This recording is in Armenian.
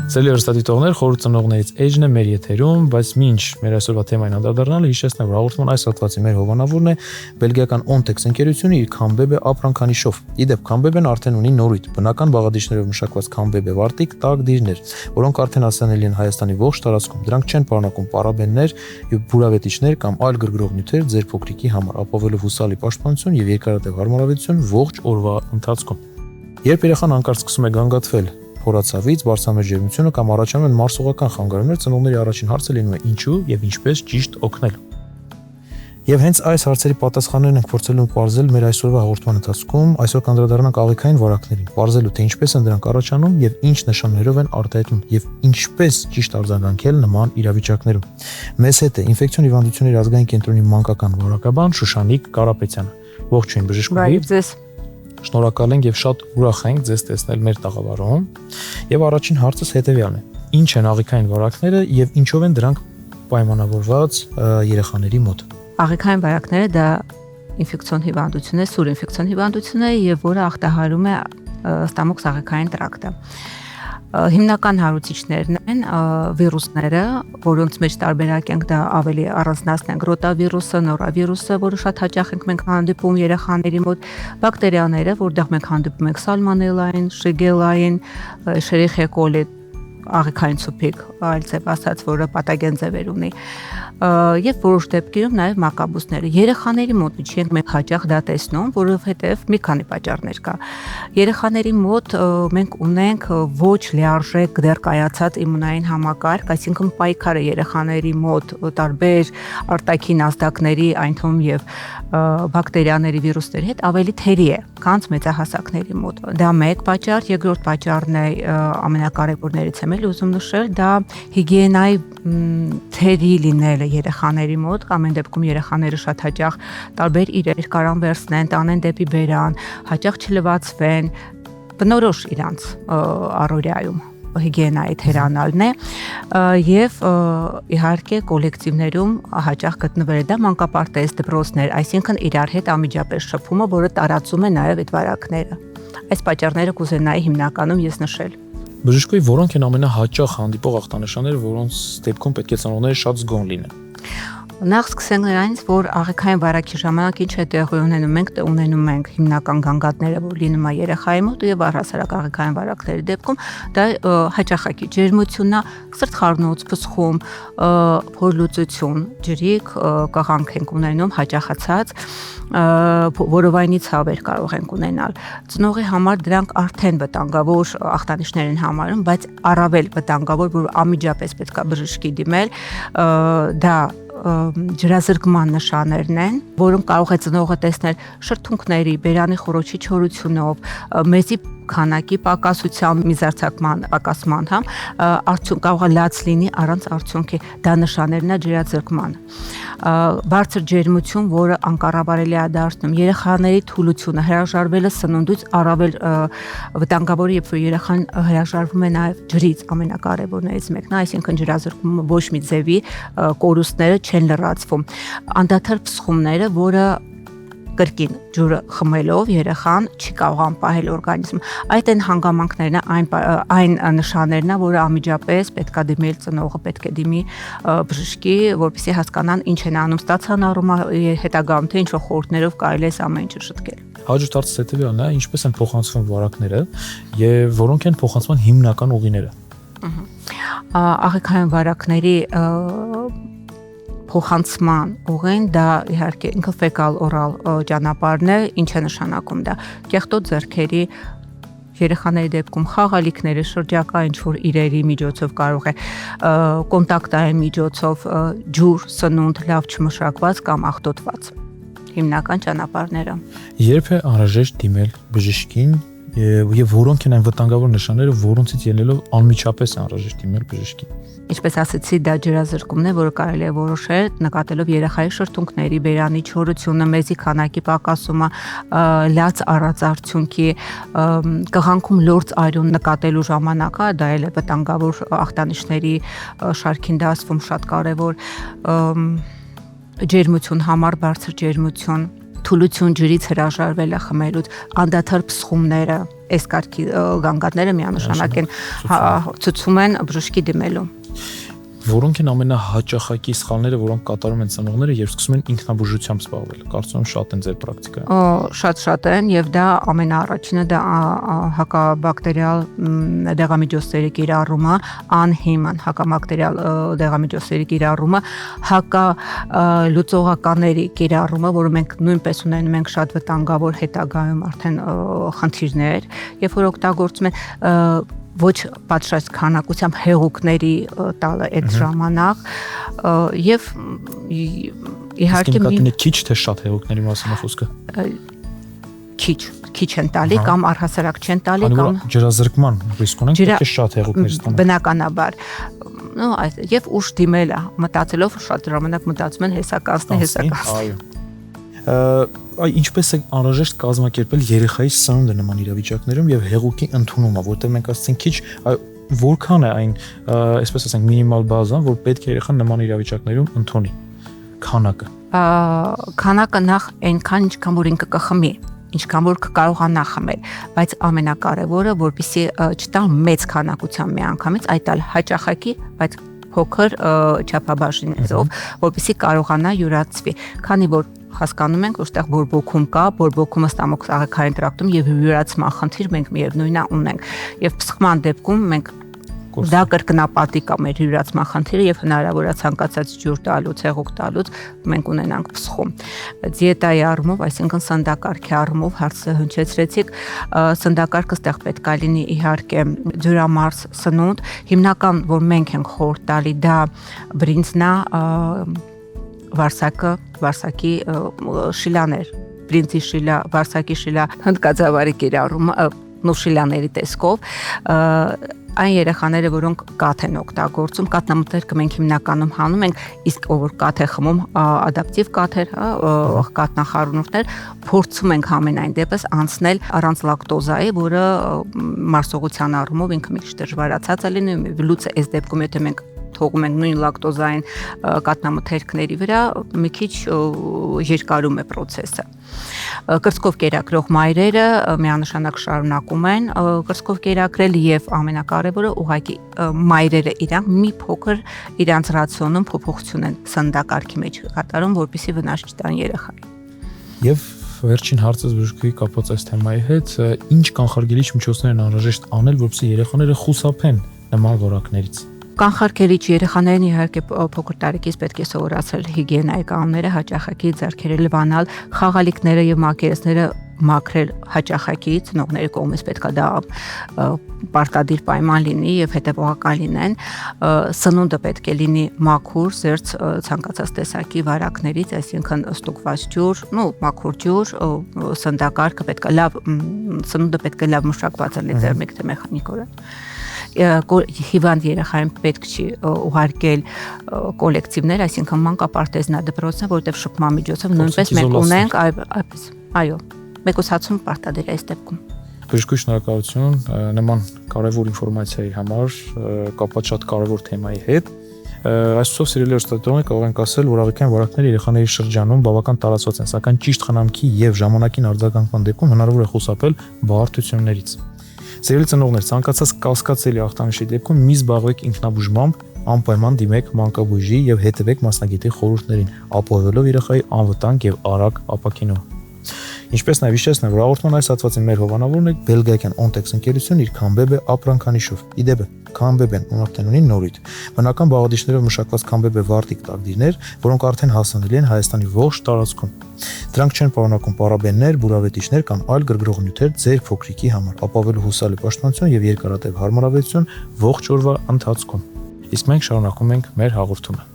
Սելի հեռուստադիտողներ, խորհուրդ ծնողներից Էջն է մեր եթերում, բայց մինչ մեր այսօրվա թեմային անդրադառնալը հիշեցնեմ, որ հաղորդման այս հատվածի մեր հովանավորն է բելգիական Ontex ընկերությունը իր Քամբեբե ապրանքանիշով։ Իդեպ Քամբեբեն արդեն ունի նորույթ, բնական բաղադրիչներով մշակված Քամբեբե վարտիք տագդիրներ, որոնք արդեն հասանելի են Հայաստանի ողջ տարածքում։ Դրանք չեն պարունակում պարաբեններ եւ բուրավետիչներ կամ այլ գրգռող նյութեր ձեր փոքրիկի համար, ապավելով հուսալի պաշտպանություն եւ երկարատև հարմարավետություն ողջ օրվա ընթացքում։ Երբ երեխան անկարծ սկսում է գանգատվել փորացավից, բարձրամեջ ջերմությունը կամ առաջանում են մարսողական խանգարումներ, ծնողների առաջին հարցը լինում է ինչու եւ ինչպես ճիշտ օգնել։ Եվ հենց այս հարցերի պատասխաններն ենք փորձելու պարզել մեր այսօրվա հաղորդման ընթացքում, այսօր կանդրադառնանք աղիքային վարակներին, պարզելու թե ինչպես են դրանք առաջանում եւ ինչ նշաններով են արտահայտվում եւ ինչպես ճիշտ արձագանքել նման իրավիճակներում։ Մեզ հետ է ինֆեկցիոն հիվանդությունների ազգային կենտրոնի մանկական վարակաբան Շուշանիկ Կարապետյանը։ Ողջույն բժշկուհի։ Շնորհակալ ենք եւ շատ ուրախ ենք ձեզ տեսնել մեր տաղավարում։ Եվ առաջին հարցս հետեւյալն է. ինչ են աղիքային վարակները եւ ինչով են դրանք պայմանավորված երեխաների մոտ։ Աղիքային վարակները դա ինֆեկցիոն հիվանդություն է, սուր ինֆեկցիոն հիվանդություն է եւ որը ախտահարում է ստամոքս-աղիքային տրակտը։ Հիմնական հարուցիչներն են վիրուսները, որոնց մեջ տարբերակ ենք դա ավելի առանձնացնենք ռոտավիրուսը, նորավիրուսը, որը շատ հաճախ ենք մենք հանդիպում երեխաների մոտ, բակտերիաները, որտեղ մենք հանդիպում ենք սալմոնելային, շիգելային, էշերիխիա կոլի, աղիքային ցուփիկ, այլ ձև ասած, որը պաթոգեն ձևեր ունի, եւ որոշ դեպքերում նաեւ մակաբուսները։ Երեխաների մոտ չի մենք հաճախ դա տեսնում, որովհետեւ մի քանի պատճառներ կա։ Երեխաների մոտ մենք ունենք ոչ լիարժեք դեռ կայացած իմունային համակարգ, այսինքն պայքարը երեխաների մոտ տարբեր արտաքին ազդակների, այն թվում եւ բակտերիաների վիրուսների հետ ավելի թերի է, քան մեծահասակների մոտ։ Դա մեկ պատճառ, երկրորդ պատճառն է ամենակարևորներից եմ ուզում նշել, դա հիգիենայի թերի լինելը երեխաների մոտ, ամեն դեպքում երեխաները շատ հաճախ տարբեր իրեր կարան վերցնեն, տանեն դեպի բերան, հաճախ չլվացվեն, բնորոշ իրանց առօրյայում հիգիենայի թերանալն է եւ իհարկե կոլեկտիվներում հաճախ գտնվել է դա մանկապարտեզ դպրոցներ, այսինքն իրար հետ անմիջապես շփումը, որը տարածում է նաեւ այդ վարակները։ Այս պատճառները կուզենայի հիմնականում ես նշել։ Բժշկուհի, որոնք են ամենահաճախ հանդիպող ախտանշանները, որոնց դեպքում պետք է ծնողները շատ զգոն լինեն։ Նախ սկսենք նրանից, որ աղիքային վարակի ժամանակ ինչ է տեղի ունենում ենք հիմնական գանգատները, որ լինում է երեխայի մոտ եւ առհասարակ աղիքային վարակների դեպքում դա հաճախակի ջերմությունն է, սրտխառնոց, փսխում, փորլուծություն, ջրիկ, կաղանք ենք ունենում հաճախացած, որովայնի ցավեր կարող ենք ունենալ։ Ծնողի համար դրանք արդեն վտանգավոր ախտանիշներ են համարում, բայց առավել վտանգավոր, որ անմիջապես պետք է բժշկի դիմել, դա ջրազրկման նշաններն են, որոնք կարող է ծնողը տեսնել շրթունքների, բերանի խոռոչի չորությունով, մեծի քանակի պակասությամբ, միզարձակման պակասման, արդյունք կարող է լաց լինի առանց արդյունքի, դա նշաններն է ջրազրկման։ Բարձր ջերմություն, որը անկառավարելի է դարձնում, երեխաների թուլությունը, հրաժարվելը սնունդից առավել վտանգավոր է, երբ որ երեխան հրաժարվում է նաև ջրից, ամենակարևորներից մեկն է, այսինքն ջրազրկումը ոչ մի ձևի կորուստները չեն լրացվում։ Անդադար փսխումները, որը կրկին ջուրը խմելով երեխան չի կարող անպահել օրգանիզմը։ Այդ են հանգամանքներն, այն նշաններն, որը անմիջապես պետք է դիմել ծնողը, պետք է դիմի բժշկի, որպեսզի հասկանան ինչ են անում ստացանարում, հետագայում թե ինչ-որ խորհուրդներով կարելի է ամեն ինչը շտկել։ Հաջորդ հարցը հետեւյալն է, ինչպես են փոխանցվում վարակները եւ որոնք են փոխանցման հիմնական ուղիները։ Աղիքային վարակների փոխանցման ուղին դա իհարկե ինքը ֆեկալ օրալ ճանապարհն է, ինչ է նշանակում դա։ Կեղտոտ ձեռքերի երեխաների դեպքում խաղալիքների շրջակա ինչ-որ իրերի միջոցով կարող է կոնտակտային միջոցով ջուր, սնունդ լավ չմշակված կամ աղտոտված։ Հիմնական ճանապարհները։ Երբ է անհրաժեշտ դիմել բժշկին եւ որոնք են այն վտանգավոր նշանները, որոնցից ելնելով անմիջապես անհրաժեշտ դիմել բժշկին։ Ինչպես ասացի, դա ջրազրկումն է, որը կարելի է որոշել նկատելով երեխայի շրթունքների, բերանի չորությունը, մեծի քանակի պակասումը, լաց առած արդյունքի, կղանքում լորձ արյուն նկատելու ժամանակը, դա էլ է վտանգավոր ախտանիշների շարքին դասվում շատ կարևոր, ջերմություն, համառ բարձր ջերմություն, թուլություն ջրից հրաժարվելը խմելուց, անդադար փսխումները, այս կարգի գանգատները միանշանակ են ցույցում են բժշկի դիմելու։ Որոնք են ամենահաճախակի սխալները, որոնք կատարում են ծնողները եւ սկսում են ինքնաբուժությամբ զբաղվել։ Կարծում եմ շատ են ձեր պրակտիկայում։ Շատ են եւ դա ամենաառաջինը դա հակաբակտերիալ դեղամիջոցների կիրառումը, անհիմն հակաբակտերիալ դեղամիջոցների կիրառումը, հակալուծողականների կիրառումը, որը մենք նույնպես ունենում ենք շատ վտանգավոր հետագայում արդեն խնդիրներ, երբ որ օգտագործում են ոչ պատշաճ քանակությամբ հեղուկների տալը այդ ժամանակ եւ իհարկե մի քիչ թե շատ հեղուկների մասին է խոսքը քիչ են տալի կամ առհասարակ չեն տալի կամ ջրազրկման ռիսկ ունենք պետք է շատ հեղուկներ ստանալ բնականաբար եւ ուշ դիմելը մտածելով շատ ժամանակ մտածում են հեսականցնի ինչպես է անհրաժեշտ կազմակերպել երեխայի սնունդը նման իրավիճակներում եւ հեղուկի ընդունումը, որտեղ մենք ասացինք քիչ որքան է այն, այսպես ասենք, մինիմալ բազան, որ պետք է երեխան նման իրավիճակներում ընդունի քանակը նախ այնքան ինչքան որ ինքը կխմի, ինչքան որ կարողանա խմել, բայց ամենակարևորը որպեսզի չտալ մեծ քանակությամբ միանգամից, այլ տալ հաճախակի, բայց փոքր չափաբաժիններով, որպեսզի կարողանա յուրացվի, քանի որ հասկանում ենք, որտեղ բորբոքում կա, բորբոքումը ստամոք աղիքային տրակտում եւ յուրացման խնդիր մենք միևնույնն ունենք եւ փսխման դեպքում մենք դա կրկնապատիկ է մեր յուրացման խնդիրը եւ հնարավոր է ցանկացած ջուր տալուց, հեղուկ տալուց մենք ունենանք փսխում։ Դիետայի առումով, այսինքն սննդակարգի առումով հարցը հնչեցրեցիք, սննդակարգը ստեղ պետք է լինի իհարկե ջրամարս սնունդ, հիմնական որ մենք ենք խորհուրդ տալի դա բրինձնա վարսակի շիլաներ, բրինձի շիլա, վարսակի շիլա, հնդկաձավարի կիրառումը, շիլաների տեսքով, այն երեխաները, որոնք կաթ են օգտագործում, կաթնամթերքը մենք հիմնականում հանում ենք, իսկ ով որ կաթ է խմում, ադապտիվ կաթեր, կաթնախառնուրդներ, փորձում ենք ամենայն դեպս անցնել առանց լակտոզայի, որը մարսողության առումով ինքը մի քիչ դժվարացած է լինում, լուծը այս դեպքում եթե մենք թողում ենք նույն լակտոզային կաթնամթերքների վրա, մի քիչ երկարում է process-ը։ Կրծքով կերակրող մայրերը միանշանակ շարունակում են կրծքով կերակրել եւ ամենակարևորը ուղղակի մայրերը իրանք մի փոքր իրանց ռացիոնում փոփոխություն են սննդակարգի մեջ կատարում, որպեսզի վնաս չտան երեխային։ Եւ վերջին հարցը բժշկուի կապված այս թեմայի հետ, ինչ կանխարգելիչ միջոցներ են անհրաժեշտ անել, որպեսզի երեխաները խուսափեն նման որակներից։ Կանխարգելիչ երեխաներին իհարկե փոքր տարիքից պետք է սովորացնել հիգիենայի կանոնները, հաճախակի ձեռքերը լվանալ, խաղալիքները եւ մակերեսները մաքրել հաճախակի, ծնողների կողմից պետք է դա պարտադիր պայման լինի եւ հետեւողական լինեն, սնունդը պետք է լինի մաքուր, զերծ ցանկացած տեսակի վարակներից, այսինքն ստուգված ջուր, մաքուր ջուր, սննդակարգը պետք է լավ, սնունդը պետք է լավ մշակված լինի թերմիկ թե մեխանիկորեն։ Հիվանդ երեխային պետք չի ուղարկել կոլեկտիվներ, այսինքն մանկապարտեզնա դպրոցներ, որտեղ շփման միջոցով նույնպես մենք ունենք, այո, մեկուսացում պարտադիր է այս դեպքում։ Բժշկուի շնորհակալություն նման կարևոր ինֆորմացիայի համար, կապված շատ կարևոր թեմայի հետ։ Այսօր սիրելի հեռուստադիտողներ կարող ենք ասել, որ աղիքային վարակները երեխաների շրջանում բավական տարածված են, սակայն ճիշտ խնամքի եւ ժամանակին արձագանքման դեպքում հնարավոր է խուսափել բարդություններից։ Սիրելի ծնողներ, ցանկացած կասկածելի ախտանշի դեպքում մի զբաղվեք ինքնաբուժմամբ, անպայման դիմեք մանկաբույժի եւ հետևեք մասնագետի խորհուրդներին, ապահովելով երեխայի անվտանգ եւ արագ ապաքինումը։ Ինչպես նաև հիշեցնեմ, որ հաղորդման այս հատվածի մեր հովանավորն է բելգիական Ontex ընկերությունն իր Քամբեբե ապրանքանիշով։ Իդեպ Քամբեբեն արդեն ունի նորույթ։ Բնական բաղադրիչներով մշակված Քամբեբե վարտիկ տակդիրներ, որոնք արդեն հասանելի են Հայաստանի ողջ տարածքում։ Դրանք չեն պարունակում պարաբեններ, բուրավետիչներ կամ այլ գրգռող նյութեր ձեր փոքրիկի համար, ապավելու հուսալի պաշտպանություն եւ երկարատև հարմարավետություն ողջ օրվա ընթացքում։ Իսկ մենք շարունակում ենք մեր հաղորդումը։